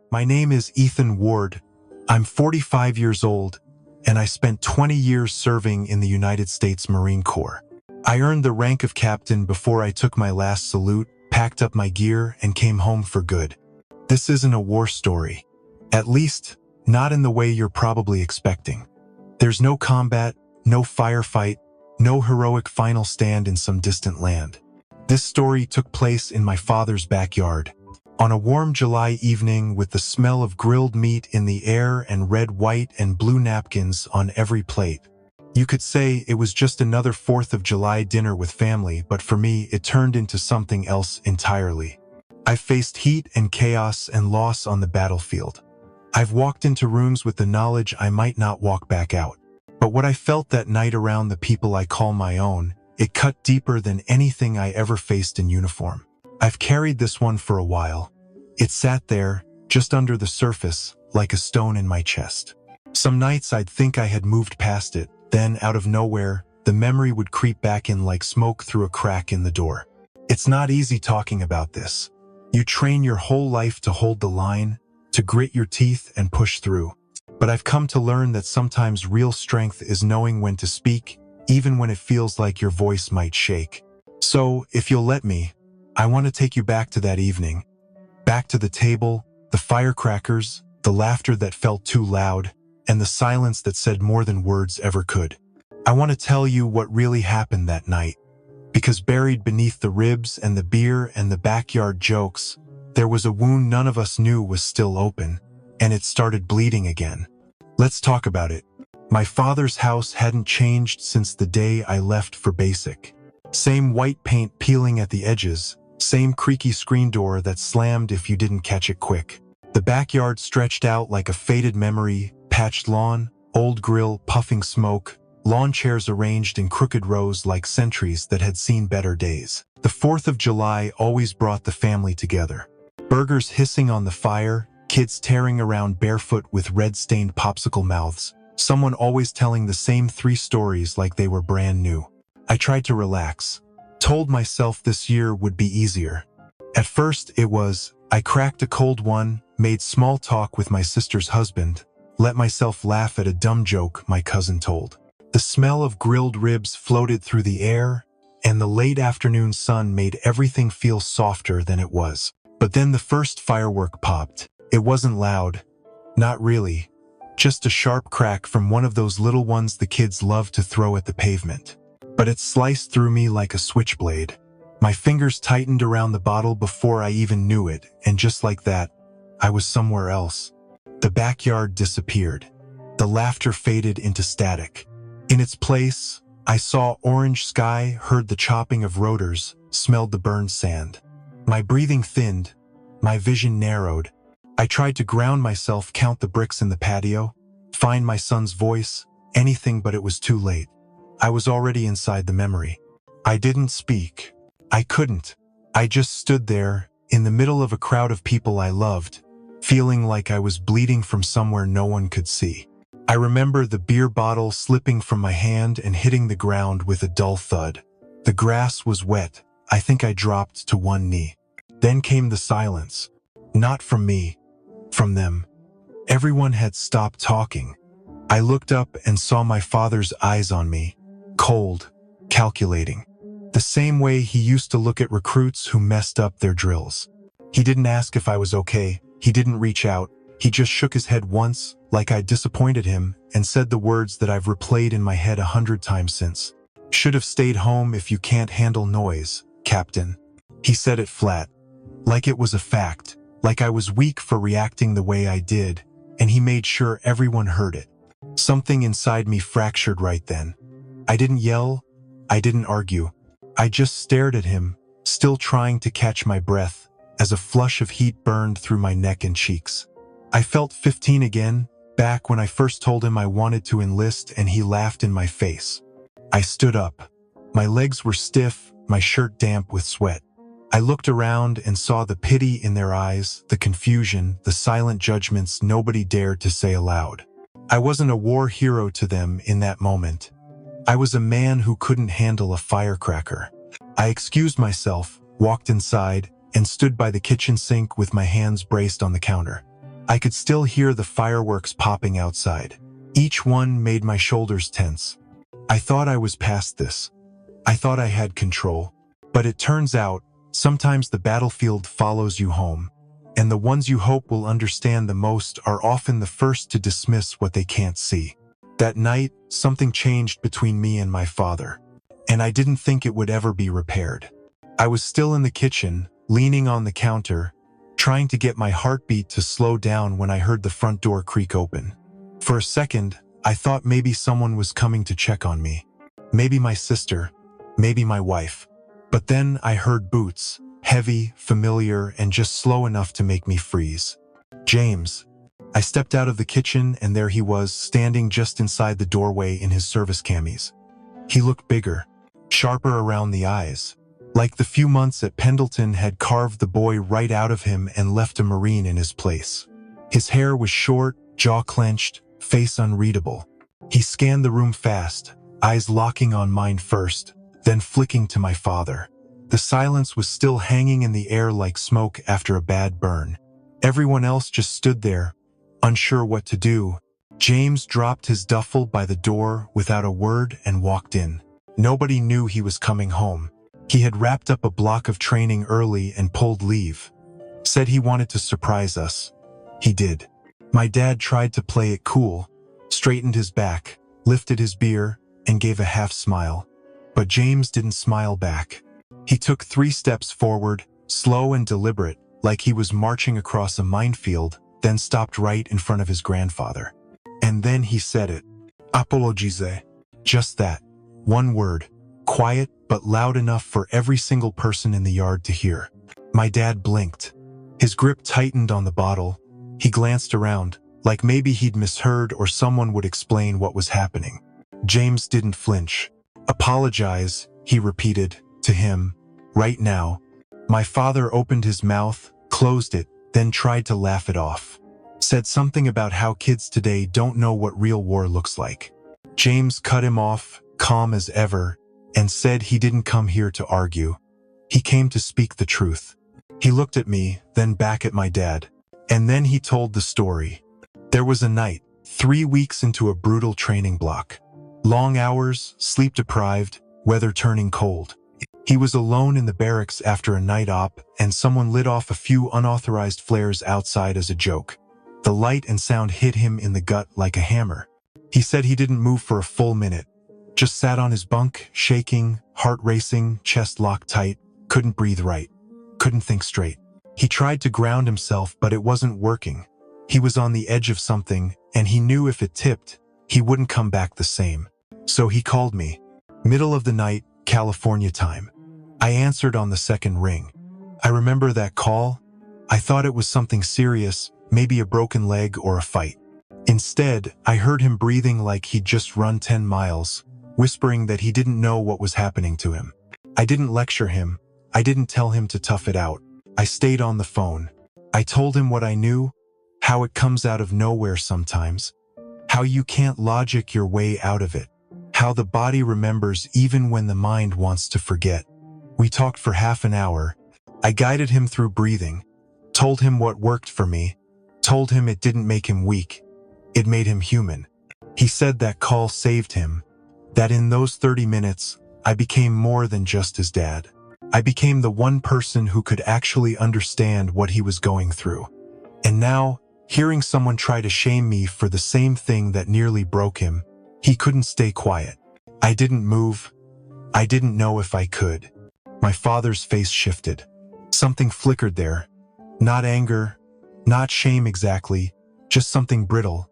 My name is Ethan Ward. I'm 45 years old, and I spent 20 years serving in the United States Marine Corps. I earned the rank of captain before I took my last salute, packed up my gear, and came home for good. This isn't a war story. At least, not in the way you're probably expecting. There's no combat, no firefight, no heroic final stand in some distant land. This story took place in my father's backyard. On a warm July evening with the smell of grilled meat in the air and red, white, and blue napkins on every plate. You could say it was just another 4th of July dinner with family, but for me, it turned into something else entirely. I've faced heat and chaos and loss on the battlefield. I've walked into rooms with the knowledge I might not walk back out. But what I felt that night around the people I call my own, it cut deeper than anything I ever faced in uniform. I've carried this one for a while. It sat there, just under the surface, like a stone in my chest. Some nights I'd think I had moved past it, then out of nowhere, the memory would creep back in like smoke through a crack in the door. It's not easy talking about this. You train your whole life to hold the line, to grit your teeth and push through. But I've come to learn that sometimes real strength is knowing when to speak, even when it feels like your voice might shake. So, if you'll let me, I want to take you back to that evening. Back to the table, the firecrackers, the laughter that felt too loud, and the silence that said more than words ever could. I want to tell you what really happened that night. Because buried beneath the ribs and the beer and the backyard jokes, there was a wound none of us knew was still open, and it started bleeding again. Let's talk about it. My father's house hadn't changed since the day I left for basic. Same white paint peeling at the edges, same creaky screen door that slammed if you didn't catch it quick. The backyard stretched out like a faded memory, patched lawn, old grill puffing smoke, lawn chairs arranged in crooked rows like sentries that had seen better days. The 4th of July always brought the family together. Burgers hissing on the fire, kids tearing around barefoot with red-stained popsicle mouths, someone always telling the same 3 stories like they were brand new. I tried to relax, told myself this year would be easier. At first it was, I cracked a cold one, made small talk with my sister's husband, let myself laugh at a dumb joke my cousin told. The smell of grilled ribs floated through the air, and the late afternoon sun made everything feel softer than it was. But then the first firework popped. It wasn't loud. Not really. Just a sharp crack from one of those little ones the kids love to throw at the pavement. But it sliced through me like a switchblade. My fingers tightened around the bottle before I even knew it, and just like that, I was somewhere else. The backyard disappeared. The laughter faded into static. In its place, I saw orange sky, heard the chopping of rotors, smelled the burned sand. My breathing thinned, my vision narrowed. I tried to ground myself, count the bricks in the patio, find my son's voice, anything, but it was too late. I was already inside the memory. I didn't speak. I couldn't. I just stood there, in the middle of a crowd of people I loved, feeling like I was bleeding from somewhere no one could see. I remember the beer bottle slipping from my hand and hitting the ground with a dull thud. The grass was wet. I think I dropped to one knee. Then came the silence. Not from me, from them. Everyone had stopped talking. I looked up and saw my father's eyes on me, cold, calculating. The same way he used to look at recruits who messed up their drills. He didn't ask if I was okay. He didn't reach out. He just shook his head once, like I'd disappointed him, and said the words that I've replayed in my head 100 times since. Should have stayed home if you can't handle noise, Captain. He said it flat, like it was a fact, like I was weak for reacting the way I did, and he made sure everyone heard it. Something inside me fractured right then. I didn't yell, I didn't argue. I just stared at him, still trying to catch my breath, as a flush of heat burned through my neck and cheeks. I felt 15 again, back when I first told him I wanted to enlist and he laughed in my face. I stood up. My legs were stiff, my shirt damp with sweat. I looked around and saw the pity in their eyes, the confusion, the silent judgments nobody dared to say aloud. I wasn't a war hero to them in that moment. I was a man who couldn't handle a firecracker. I excused myself, walked inside, and stood by the kitchen sink with my hands braced on the counter. I could still hear the fireworks popping outside. Each one made my shoulders tense. I thought I was past this. I thought I had control. But it turns out, sometimes the battlefield follows you home, and the ones you hope will understand the most are often the first to dismiss what they can't see. That night, something changed between me and my father, and I didn't think it would ever be repaired. I was still in the kitchen, leaning on the counter, trying to get my heartbeat to slow down when I heard the front door creak open. For a second, I thought maybe someone was coming to check on me. Maybe my sister, maybe my wife. But then I heard boots, heavy, familiar, and just slow enough to make me freeze. James. I stepped out of the kitchen and there he was, standing just inside the doorway in his service camis. He looked bigger, sharper around the eyes, like the few months at Pendleton had carved the boy right out of him and left a Marine in his place. His hair was short, jaw clenched, face unreadable. He scanned the room fast, eyes locking on mine first, then flicking to my father. The silence was still hanging in the air like smoke after a bad burn. Everyone else just stood there, unsure what to do. James dropped his duffel by the door without a word and walked in. Nobody knew he was coming home. He had wrapped up a block of training early and pulled leave. Said he wanted to surprise us. He did. My dad tried to play it cool, straightened his back, lifted his beer, and gave a half smile. But James didn't smile back. He took 3 steps forward, slow and deliberate, like he was marching across a minefield, then stopped right in front of his grandfather. And then he said it. Apologize. Just that. One word. Quiet, but loud enough for every single person in the yard to hear. My dad blinked. His grip tightened on the bottle. He glanced around, like maybe he'd misheard or someone would explain what was happening. James didn't flinch. Apologize, he repeated, to him, right now. My father opened his mouth, closed it, then tried to laugh it off. Said something about how kids today don't know what real war looks like. James cut him off, calm as ever, and said he didn't come here to argue. He came to speak the truth. He looked at me, then back at my dad. And then he told the story. There was a night, 3 weeks into a brutal training block. Long hours, sleep-deprived, weather turning cold. He was alone in the barracks after a night op, and someone lit off a few unauthorized flares outside as a joke. The light and sound hit him in the gut like a hammer. He said he didn't move for a full minute. Just sat on his bunk, shaking, heart racing, chest locked tight, couldn't breathe right, couldn't think straight. He tried to ground himself, but it wasn't working. He was on the edge of something, and he knew if it tipped, he wouldn't come back the same. So he called me. Middle of the night, California time. I answered on the second ring. I remember that call. I thought it was something serious, maybe a broken leg or a fight. Instead, I heard him breathing like he'd just run 10 miles, whispering that he didn't know what was happening to him. I didn't lecture him. I didn't tell him to tough it out. I stayed on the phone. I told him what I knew, how it comes out of nowhere sometimes, how you can't logic your way out of it, how the body remembers even when the mind wants to forget. We talked for half an hour. I guided him through breathing, told him what worked for me, told him it didn't make him weak. It made him human. He said that call saved him, that in those 30 minutes, I became more than just his dad. I became the one person who could actually understand what he was going through. And now, hearing someone try to shame me for the same thing that nearly broke him, he couldn't stay quiet. I didn't move. I didn't know if I could. My father's face shifted. Something flickered there. Not anger, not shame exactly, just something brittle,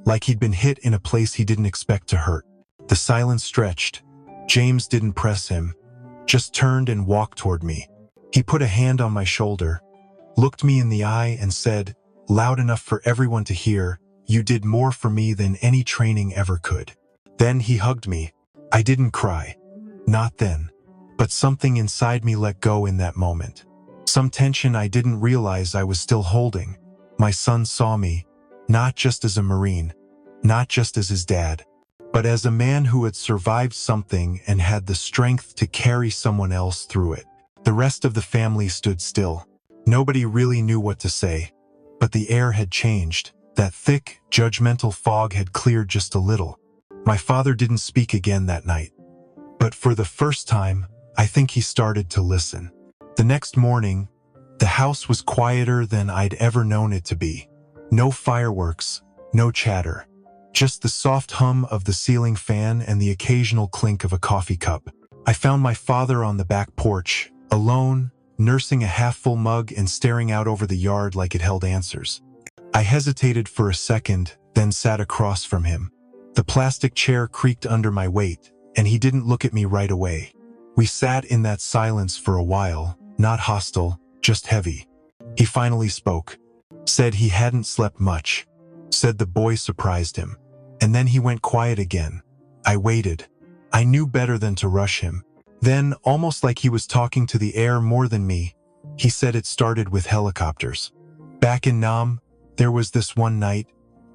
like he'd been hit in a place he didn't expect to hurt. The silence stretched. James didn't press him, just turned and walked toward me. He put a hand on my shoulder, looked me in the eye and said, loud enough for everyone to hear, "You did more for me than any training ever could." Then he hugged me. I didn't cry. Not then. But something inside me let go in that moment. Some tension I didn't realize I was still holding. My son saw me, not just as a Marine, not just as his dad, but as a man who had survived something and had the strength to carry someone else through it. The rest of the family stood still. Nobody really knew what to say, But the air had changed. That thick, judgmental fog had cleared just a little. My father didn't speak again that night. But for the first time, I think he started to listen. The next morning, the house was quieter than I'd ever known it to be. No fireworks, no chatter. Just the soft hum of the ceiling fan and the occasional clink of a coffee cup. I found my father on the back porch, alone, nursing a half-full mug and staring out over the yard like it held answers. I hesitated for a second, then sat across from him. The plastic chair creaked under my weight, and he didn't look at me right away. We sat in that silence for a while, not hostile, just heavy. He finally spoke. Said he hadn't slept much. Said the boy surprised him. And then he went quiet again. I waited. I knew better than to rush him. Then, almost like he was talking to the air more than me, he said it started with helicopters. Back in Nam, there was this one night,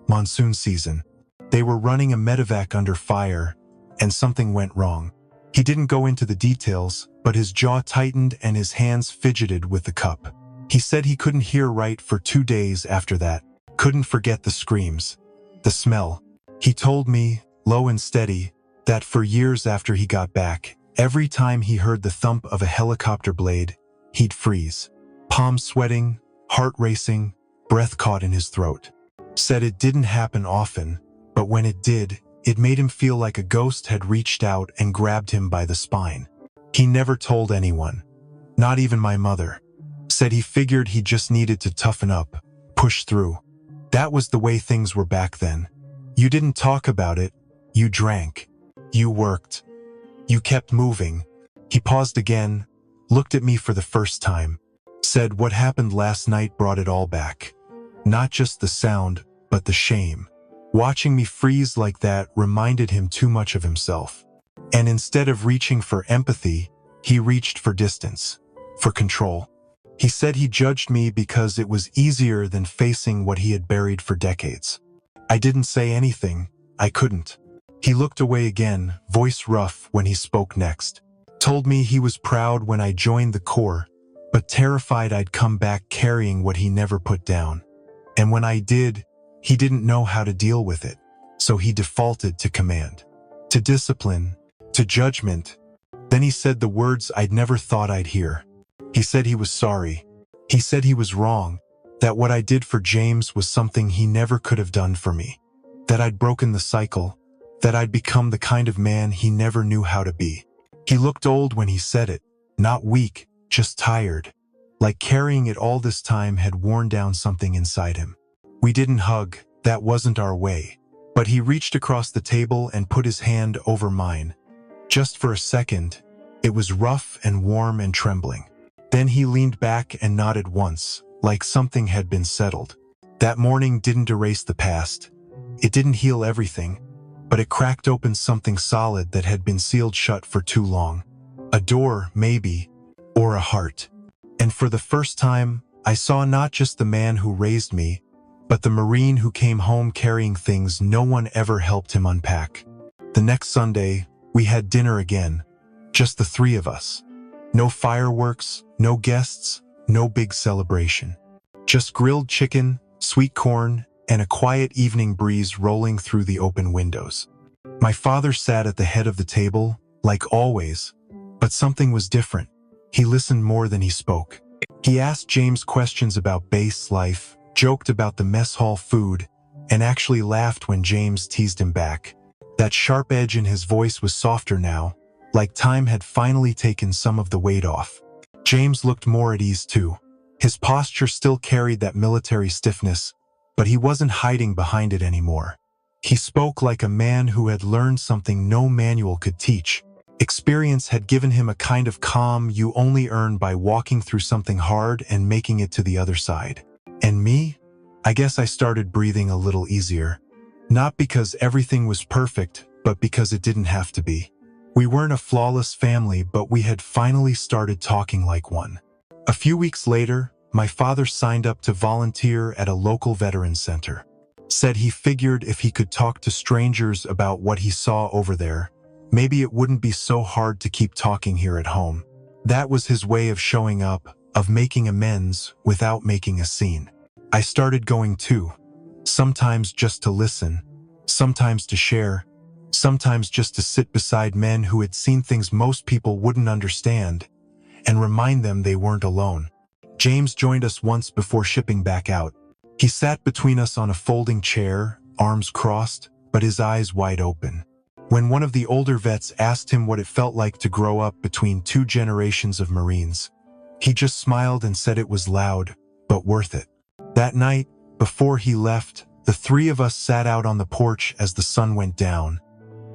monsoon season. They were running a medevac under fire, and something went wrong. He didn't go into the details, but his jaw tightened and his hands fidgeted with the cup. He said he couldn't hear right for 2 days after that. Couldn't forget the screams, the smell. He told me, low and steady, that for years after he got back, every time he heard the thump of a helicopter blade, he'd freeze. Palms sweating, heart racing, breath caught in his throat. Said it didn't happen often, but when it did, it made him feel like a ghost had reached out and grabbed him by the spine. He never told anyone, not even my mother. Said he figured he just needed to toughen up, push through. That was the way things were back then. You didn't talk about it, you drank. You worked. You kept moving. He paused again, looked at me for the first time. Said what happened last night brought it all back. Not just the sound, but the shame. Watching me freeze like that reminded him too much of himself. And instead of reaching for empathy, he reached for distance, for control. He said he judged me because it was easier than facing what he had buried for decades. I didn't say anything. I couldn't. He looked away again, voice rough when he spoke next. Told me he was proud when I joined the Corps, but terrified I'd come back carrying what he never put down. And when I did, he didn't know how to deal with it, so he defaulted to command, to discipline, to judgment. Then he said the words I'd never thought I'd hear. He said he was sorry. He said he was wrong, that what I did for James was something he never could have done for me, that I'd broken the cycle, that I'd become the kind of man he never knew how to be. He looked old when he said it, not weak, just tired, like carrying it all this time had worn down something inside him. We didn't hug, that wasn't our way, but he reached across the table and put his hand over mine. Just for a second, it was rough and warm and trembling. Then he leaned back and nodded once, like something had been settled. That morning didn't erase the past. It didn't heal everything, but it cracked open something solid that had been sealed shut for too long. A door, maybe, or a heart. And for the first time, I saw not just the man who raised me, but the Marine who came home carrying things no one ever helped him unpack. The next Sunday, we had dinner again, just the three of us. No fireworks, no guests, no big celebration. Just grilled chicken, sweet corn, and a quiet evening breeze rolling through the open windows. My father sat at the head of the table, like always, but something was different. He listened more than he spoke. He asked James questions about base life, joked about the mess hall food, and actually laughed when James teased him back. That sharp edge in his voice was softer now, like time had finally taken some of the weight off. James looked more at ease too. His posture still carried that military stiffness, but he wasn't hiding behind it anymore. He spoke like a man who had learned something no manual could teach. Experience had given him a kind of calm you only earn by walking through something hard and making it to the other side. And me? I guess I started breathing a little easier. Not because everything was perfect, but because it didn't have to be. We weren't a flawless family, but we had finally started talking like one. A few weeks later, my father signed up to volunteer at a local veterans center. Said he figured if he could talk to strangers about what he saw over there, maybe it wouldn't be so hard to keep talking here at home. That was his way of showing up, of making amends without making a scene. I started going too. Sometimes just to listen, sometimes to share, sometimes just to sit beside men who had seen things most people wouldn't understand and remind them they weren't alone. James joined us once before shipping back out. He sat between us on a folding chair, arms crossed, but his eyes wide open. When one of the older vets asked him what it felt like to grow up between two generations of Marines, he just smiled and said it was loud, but worth it. That night, before he left, the three of us sat out on the porch as the sun went down.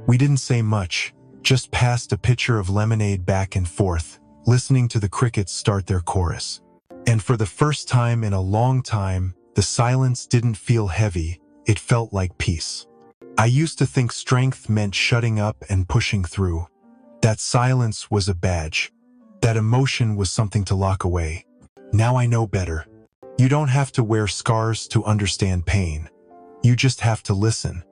We didn't say much, just passed a pitcher of lemonade back and forth, listening to the crickets start their chorus. And for the first time in a long time, the silence didn't feel heavy, it felt like peace. I used to think strength meant shutting up and pushing through. That silence was a badge. That emotion was something to lock away. Now I know better. You don't have to wear scars to understand pain. You just have to listen.